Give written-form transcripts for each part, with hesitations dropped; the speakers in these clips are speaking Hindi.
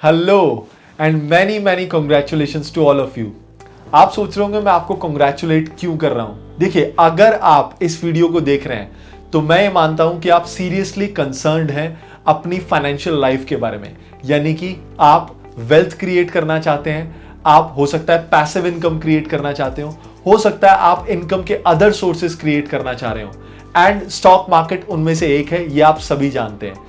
Hello and many many congratulations to all of you. आप सोच रहे होंगे मैं आपको कॉन्ग्रेचुलेट क्यों कर रहा हूं। देखिए, अगर आप इस वीडियो को देख रहे हैं तो मैं ये मानता हूं कि आप सीरियसली कंसर्न्ड हैं अपनी फाइनेंशियल लाइफ के बारे में, यानी कि आप वेल्थ क्रिएट करना चाहते हैं, आप हो सकता है पैसिव इनकम क्रिएट करना चाहते हो सकता है आप इनकम के अदर सोर्सेज क्रिएट करना चाह रहे हो एंड स्टॉक मार्केट उनमें से एक है, ये आप सभी जानते हैं।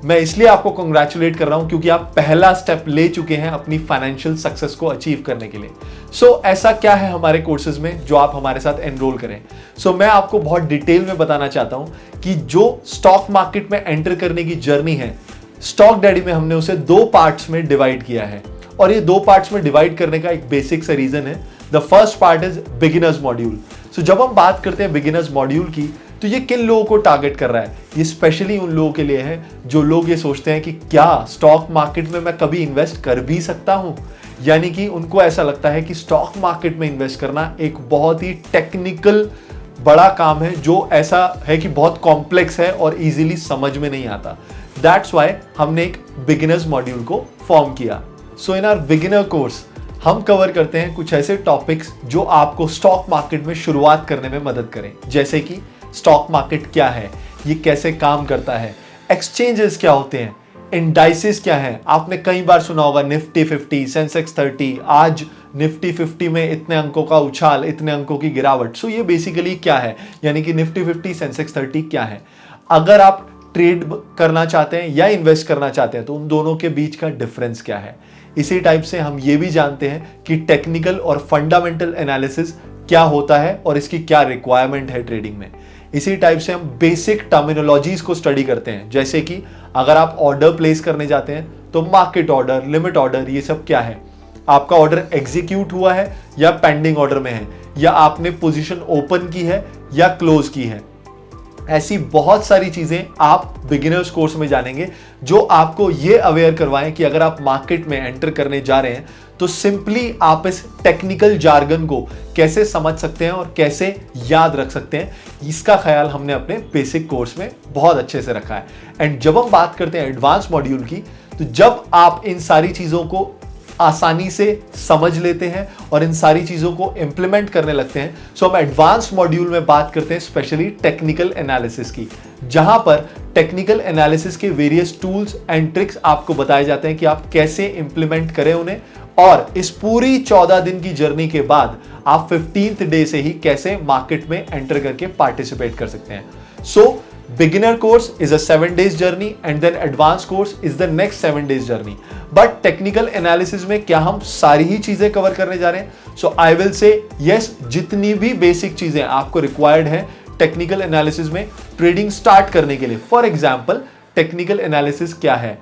मैं इसलिए आपको कांग्रेचुलेट कर रहा हूं क्योंकि आप पहला स्टेप ले चुके हैं अपनी फाइनेंशियल सक्सेस को अचीव करने के लिए। ऐसा क्या है हमारे कोर्सेज में जो आप हमारे साथ एनरोल करें। मैं आपको बहुत डिटेल में बताना चाहता हूं कि जो स्टॉक मार्केट में एंटर करने की जर्नी है, स्टॉक डैडी में हमने उसे दो पार्ट्स में डिवाइड किया है और ये दो पार्ट्स में डिवाइड करने का एक बेसिक सा रीजन है। The first part is beginners module. जब हम बात करते हैं बिगिनर्स मॉड्यूल की, तो ये किन लोगों को टारगेट कर रहा है? ये स्पेशली उन लोगों के लिए है जो लोग ये सोचते हैं कि क्या स्टॉक मार्केट में मैं कभी इन्वेस्ट कर भी सकता हूं, यानी कि उनको ऐसा लगता है कि स्टॉक मार्केट में इन्वेस्ट करना एक बहुत ही टेक्निकल बड़ा काम है, जो ऐसा है कि बहुत कॉम्प्लेक्स है और इजीली समझ में नहीं आता। दैट्स वाई हमने एक बिगिनर्स मॉड्यूल को फॉर्म किया। इन आवर बिगिनर कोर्स हम कवर करते हैं कुछ ऐसे टॉपिक्स जो आपको स्टॉक मार्केट में शुरुआत करने में मदद करें, जैसे कि स्टॉक मार्केट क्या है, ये कैसे काम करता है, एक्सचेंजेस क्या होते हैं, इंडाइसेस क्या है। आपने कई बार सुना होगा निफ्टी 50, सेंसेक्स 30, आज निफ्टी 50 में इतने अंकों का उछाल, इतने अंकों की गिरावट। ये बेसिकली क्या है, यानी कि निफ्टी 50, सेंसेक्स 30 क्या है। अगर आप ट्रेड करना चाहते हैं या इन्वेस्ट करना चाहते हैं तो उन दोनों के बीच का डिफरेंस क्या है। इसी टाइप से हम ये भी जानते हैं कि टेक्निकल और फंडामेंटल एनालिसिस क्या होता है और इसकी क्या रिक्वायरमेंट है ट्रेडिंग में। इसी टाइप से हम बेसिक टर्मिनोलॉजीज को स्टडी करते हैं, जैसे कि अगर आप ऑर्डर प्लेस करने जाते हैं तो मार्केट ऑर्डर, लिमिट ऑर्डर, ये सब क्या है। आपका ऑर्डर एग्जीक्यूट हुआ है या पेंडिंग ऑर्डर में है, या आपने पोजीशन ओपन की है या क्लोज की है। ऐसी बहुत सारी चीजें आप बिगिनर्स कोर्स में जानेंगे जो आपको ये अवेयर करवाएं कि अगर आप मार्केट में एंटर करने जा रहे हैं तो सिंपली आप इस टेक्निकल जार्गन को कैसे समझ सकते हैं और कैसे याद रख सकते हैं, इसका ख्याल हमने अपने बेसिक कोर्स में बहुत अच्छे से रखा है। एंड जब हम बात करते हैं एडवांस मॉड्यूल की, तो जब आप इन सारी चीजों को आसानी से समझ लेते हैं और इन सारी चीजों को इंप्लीमेंट करने लगते हैं, हम एडवांस मॉड्यूल में बात करते हैं स्पेशली टेक्निकल एनालिसिस की, जहां पर टेक्निकल एनालिसिस के वेरियस टूल्स एंड ट्रिक्स आपको बताए जाते हैं कि आप कैसे इंप्लीमेंट करें उन्हें, और इस पूरी 14 दिन की जर्नी के बाद आप 15th डे से ही कैसे मार्केट में एंटर करके पार्टिसिपेट कर सकते हैं। Beginner course is a 7 days journey and then advanced course is the next 7 days journey. But technical analysis में क्या हम सारी ही चीजें कवर करने जा रहे हैं? I will say yes, जितनी भी बेसिक चीजें आपको रिक्वायर्ड है टेक्निकल एनालिसिस में ट्रेडिंग स्टार्ट करने के लिए। फॉर एग्जाम्पल, टेक्निकल एनालिसिस क्या है,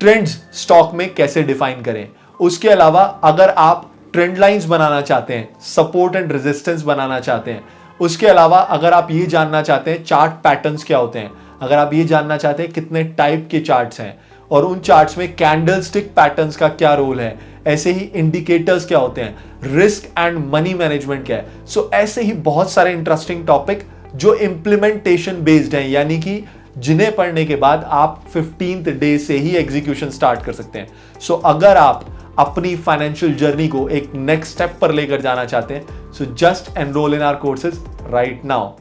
ट्रेंड्स स्टॉक में कैसे डिफाइन करें, उसके अलावा अगर आप ट्रेंड लाइंस बनाना चाहते हैं, सपोर्ट एंड रेजिस्टेंस बनाना चाहते हैं, उसके अलावा अगर आप ये जानना चाहते हैं चार्ट पैटर्न्स क्या होते हैं, अगर आप ये जानना चाहते हैं कितने टाइप के चार्ट्स हैं और उन चार्ट्स में कैंडलस्टिक पैटर्न्स का क्या रोल है, ऐसे ही इंडिकेटर्स क्या होते हैं, रिस्क एंड मनी मैनेजमेंट क्या है। ऐसे ही बहुत सारे इंटरेस्टिंग टॉपिक जो इंप्लीमेंटेशन बेस्ड हैं, यानी कि जिन्हें पढ़ने के बाद आप 15th डे से ही एग्जीक्यूशन स्टार्ट कर सकते हैं। अगर आप अपनी फाइनेंशियल जर्नी को एक नेक्स्ट स्टेप पर लेकर जाना चाहते हैं, just enrol in our courses right now.